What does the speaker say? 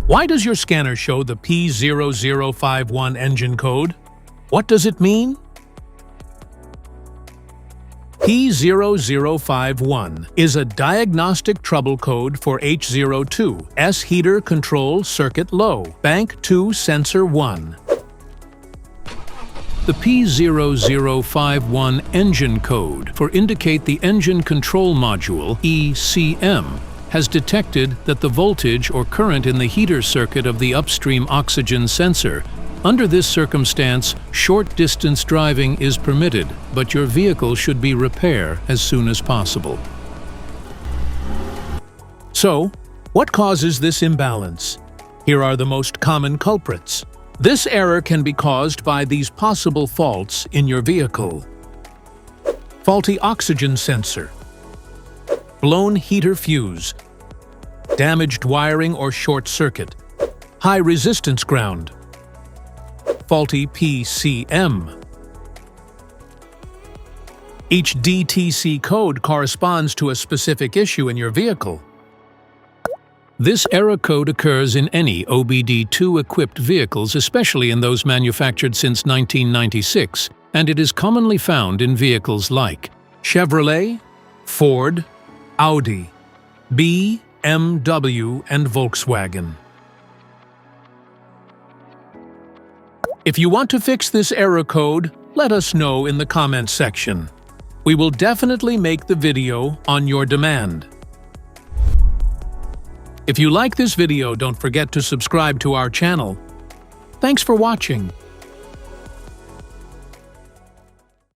Why does your scanner show the P0051 engine code? What does it mean? P0051 is a diagnostic trouble code for H02 S heater control circuit low, bank 2 sensor 1. The P0051 engine code for indicate the engine control module ECM has detected that the voltage or current in the heater circuit of the upstream oxygen sensor. Under this circumstance, short-distance driving is permitted, but your vehicle should be repaired as soon as possible. So, what causes this imbalance? Here are the most common culprits. This error can be caused by these possible faults in your vehicle: faulty oxygen sensor, blown heater fuse, damaged wiring or short circuit, high resistance ground, faulty PCM. Each DTC code corresponds to a specific issue in your vehicle. This error code occurs in any OBD2-equipped vehicles, especially in those manufactured since 1996, and it is commonly found in vehicles like Chevrolet, Ford, Audi, BMW, and Volkswagen. If you want to fix this error code, let us know in the comments section. We will definitely make the video on your demand. If you like this video, don't forget to subscribe to our channel. Thanks for watching.